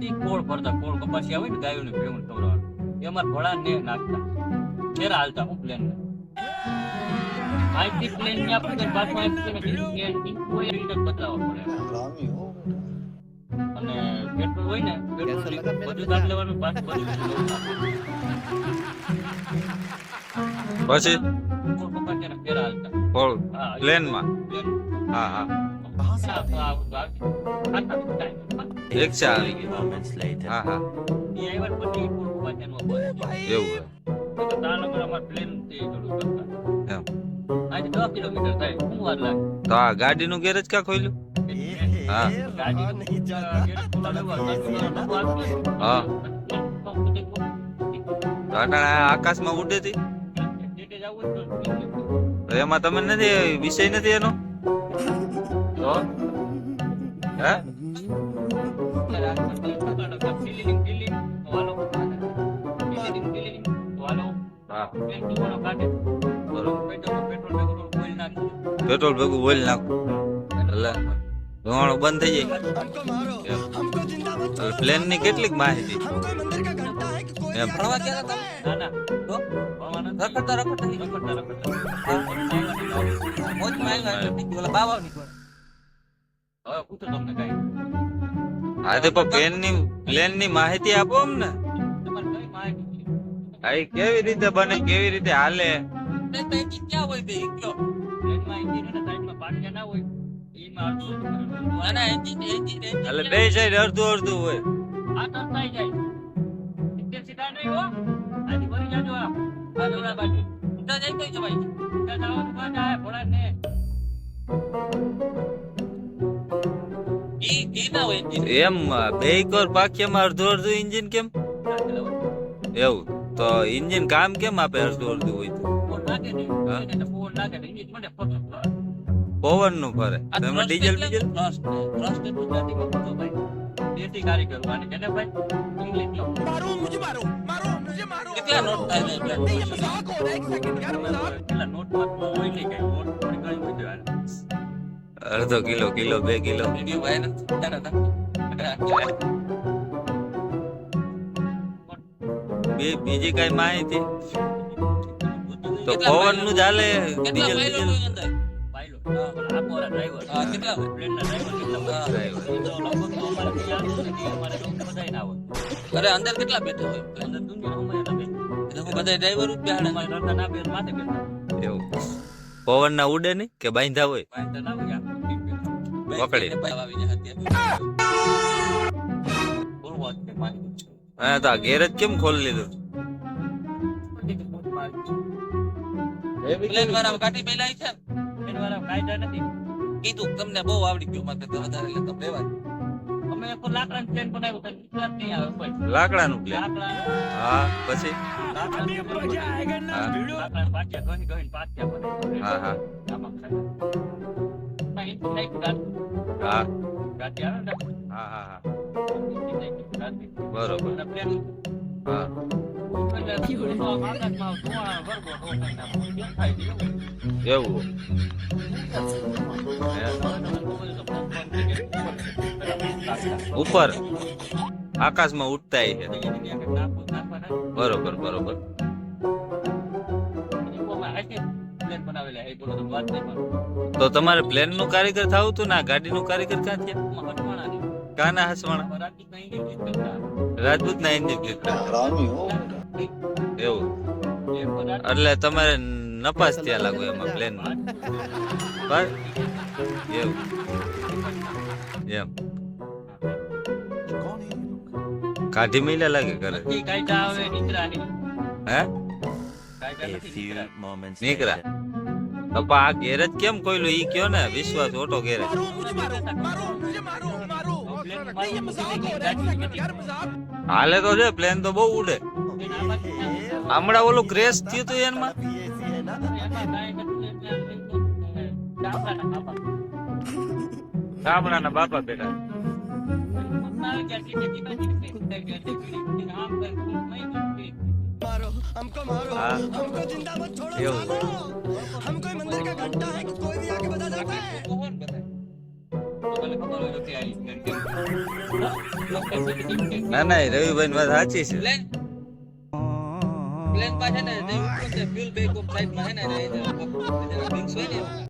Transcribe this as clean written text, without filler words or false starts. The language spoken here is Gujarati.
ઈ કોળ ભરતા, કોળ કપાસિયા હોય ને ગાયોને ભેગું ખવડાવવાનું. એમાં થોડા ને નાખતા. ફેરા હાલતા હું પ્લેન ને. આઈથી પ્લેન ની આપણે પાછું આઈથી કોઈ રીતે બદલાવવા પડે. અને પેટ્રોલ હોય ને, પેટ્રોલ બધું દાખ લેવાનું પાછું બધું. પછી કોળ કપાસિયાના ફેરા હાલતા. કોળ હા, પ્લેનમાં હા હા રિક્ષા આવી ગઈ હા હા એવું હે. એમ તો આ ગાડીનું ગેરેજ ક્યાં ખોલ્યું હા હા અટાણે આકાશમાં ઉડે હતી તો એમાં તમે નથી વિષય નથી એનો તો હે હા પેટ્રોલ ભેગું બોલી નાખું એટલે ધોવાણો બંધ થઈ જાય પ્લેન ની કેટલીક માહિતી એમ ભણવા ગયા હતા ના તો રખડતા મોજમાં આવ્યા એટલે બીજું ઓલા બાવા નીકળે હવે પૂછો તમને કઈ હા તો પ્લેન ની માહિતી આપો અમને તમારે કઈ માહિતી આ કેવી રીતે બને કેવી રીતે હાલે ક્યાં હોય બે કયો પ્લેનમાં એન્જિન અને સાઈડમાં પાટિયા ના હોય એમાં ના એન્જિન એટલે બે સાઈડ અડધું અડધું હોય આ તો થઈ જાય ઇન્જિન સીધા નહીં હો આજી ભરી જાજો આ બાજુના બાજુ ઊંધા જઈ કઈ જવાય ઊંધા જવાનું બાદ આ ભોળા ને ઈ ના હોય એન્જિન એમ બે કોર પાખિયામાં અડધું અડધું ઇન્જિન કેમ એવું તો ઇન્જિન કામ કેમ આપે અડધું અડધું હોય તો પવન નું ફરે તમે ડીઝલ બીજલ કેટલા નોટ થાય અડધો કિલો 2 કિલો બીજી કઈ માહિતી તો પવન નું ચાલે ડીઝલ બીજલ અરે અંદર કેટલા બેઠા હોય બધા ડ્રાઈવર એવું પવન ના ઉડે નહીં કે બાંધા હોય પકડી હા તો ગેરેજ કેમ ખોલી લીધું પ્લેન વાળા ગાડી પેલા છે પ્લેન વાળા કાયદા નથી કીધું તમને બહુ આવડી ગયું મારે તો વધારે એટલે તમે લેવા અમે એક લાકડાનું પ્લેન બનાવ્યું તો વિશ્વાસ નહીં આવે કોઈ લાકડાનું પ્લેન હા પછી લાકડાનું પાટિયા ગણી પાટિયા બનાવ્યું હા હા આમાં હા ગાડી આવે ને હા હા હા બરોબર પ્લેન હા એવું ઉપર આકાશમાં ઉડતા છે બરોબર બરોબર તો તમારે પ્લેન નું કારીગર થવું હતું ને ગાડી નું કારીગર ક્યાં થયા કાના હસવાણા રાજપૂત ના એન્જિન એવું એટલે તમારે નપાસ થયા લાગુ એમાં પ્લેન એવું એમ કાઢી મિલા લાગે કરે હે નીકળા તો આ ગેરેજ કેમ કોઈલું ઈ કયો ને વિશ્વાસ ઓટો ગેરેજ હાલે તો છે પ્લેન તો બહુ ઉડે હમણાં ઓલું ક્રેશ થયું હતું એમાં ગામડાના બાપા બેટા मारो हमको मारो हमको जिंदा मत छोड़ो हम कोई मंदिर का घंटा है कोई भी आके बता सकता है તને ખબર હોય તો કે આવી ના ના એ રવિભાઈ વાત સાચી છે. પ્લેન માં છે ને ફ્યુલ બેક ઓફ સાઈડ માં છે ને